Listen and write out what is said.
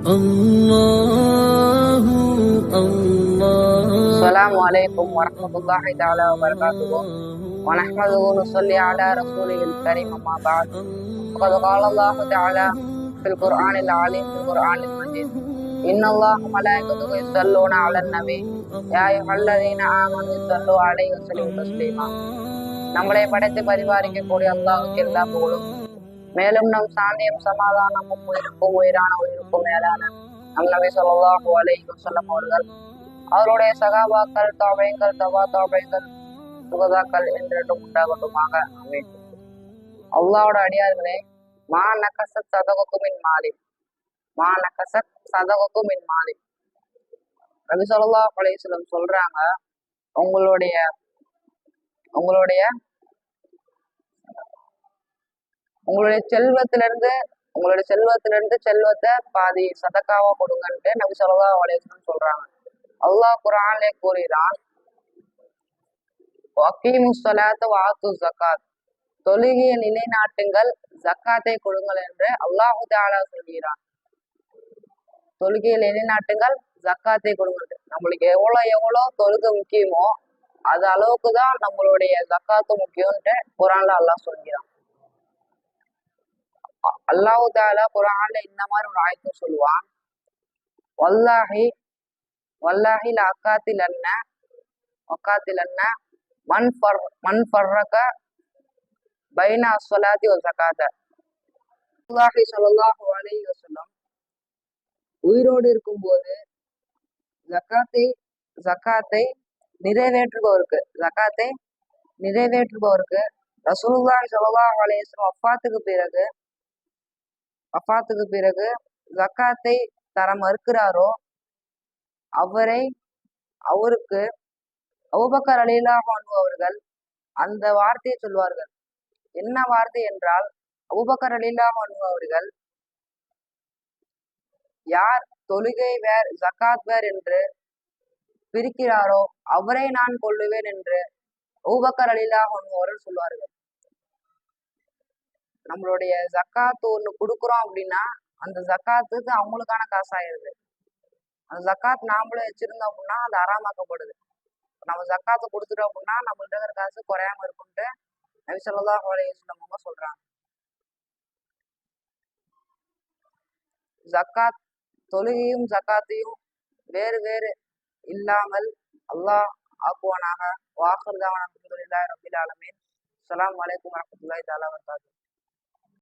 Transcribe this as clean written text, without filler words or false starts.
الله الله. السلام عليكم ورحمة الله تعالى وبركاته، ونحمده ونصلي على رسوله الكريم، أما بعد. وقد قال الله تعالى في القرآن العظيم في القرآن المجيد: إن الله وملائكته يصلون على النبي يا أيها الذين آمنوا صلوا عليه وسلموا تسليما. நம்மளை படைத்து பரிபாலிக்கக்கூடிய அல்லாஹ்வுக்கு எல்லா புகழும். மேலும் நம் சாந்தியும் சமாதானமும் உயிருக்கும் உயிரான உயிருக்கும் மேலான நம் நபி ஸல்லல்லாஹு அலைஹி வஸல்லம் அவர்கள், அவருடைய சகாபாக்கள், தாபைகள், தபா தாபைகள், சுகதாக்கள் என்றென்றும் உண்டாகட்டுமாக. ஆமீன். அல்லாஹ்வோட அடியார்களே, மா நகசத் சதகுமின் மாலி, மா நகசத் சதகுமின் மாலி. நபி ஸல்லல்லாஹு அலைஹி வஸல்லம் சொல்றாங்க, உங்களுடைய உங்களுடைய உங்களுடைய செல்வத்திலிருந்து செல்வத்தை பாதி சதக்காவா கொடுங்கன்ட்டு நபி ஸல்லல்லாஹு அலைஹி வஸல்லம் சொல்றாங்க. அல்லாஹ் குர்ஆனிலே கூறுகிறான், வகீமுஸ் ஸலாத்த வஆத்துஸ் ஸகாத், தொழுகையை நிலைநாட்டுங்கள், ஜக்காத்தை கொடுங்கள் என்று அல்லாஹு தஆலா சொல்கிறான். தொழுகையை நிலைநாட்டுங்கள், ஜக்காத்தை கொடுங்கள். நம்மளுக்கு எவ்வளோ தொழுகை முக்கியமோ அது அளவுக்கு தான் நம்மளுடைய ஜக்காத்து முக்கியம்ட்டு குர்ஆன்ல அல்லாஹ் சொல்கிறான். அல்லாஹு தஆலா குர்ஆன்ல இந்த மாதிரி ஒரு ஆயத்தை சொல்லுவான், வல்லாஹி வல்லாஹி லஅகாத்திலன்ன மன் ஃபர்ரக பைன அஸ்ஸலாத்தி வ ஸகாத. ரசூலுல்லாஹி ஸல்லல்லாஹு அலைஹி வஸல்லம் உயிரோடு இருக்கும்போது ஜக்காத்தை நிறைவேற்றுபவருக்கு ரசூலுல்லாஹி ஸல்லல்லாஹு அலைஹி வஸல்லம் வஃபாத்துக்கு பிறகு ஜக்காத்தை தர மறுக்கிறாரோ அவருக்கு அபூபக்கர் ரலியல்லாஹு அன்ஹு அவர்கள் அந்த வார்த்தையை சொல்வார்கள். என்ன வார்த்தை என்றால், அபூபக்கர் ரலியல்லாஹு அன்ஹு அவர்கள், யார் தொழுகை வேர் ஜக்காத் வேர் என்று பிரிக்கிறாரோ அவரை நான் கொள்ளுவேன் என்று அபூபக்கர் ரலியல்லாஹு அன்ஹு அவர்கள் சொல்வார்கள். நம்மளுடைய ஜக்காத்து ஒண்ணு கொடுக்குறோம் அப்படின்னா அந்த ஜக்காத்துக்கு அவங்களுக்கான காசாயிருது. அந்த ஜக்காத் நாமளும் வச்சிருந்தோம் அப்படின்னா அது அறாமாக்கப்படுது. நம்ம ஜக்காத்து கொடுத்துட்டோம் அப்படின்னா நம்மள்ட்ட இருக்கிற காசு குறையாம இருக்கும்ட்டு நபி ஸல்லல்லாஹு அலைஹி வஸல்லம் அவங்க சொல்றாங்க. ஜக்காத் தொழுகையும் ஜக்காத்தையும் வேறு வேறு இல்லாமல் அல்லாஹ் ஆக்குவானாக. வாஹிர் தஅவானா அல்ஹம்துலில்லாஹி ரப்பில் ஆலமீன். அஸ்ஸலாமு அலைக்கும் வரஹ்மத்துல்லாஹி தஆலா வபரகாத்துஹு.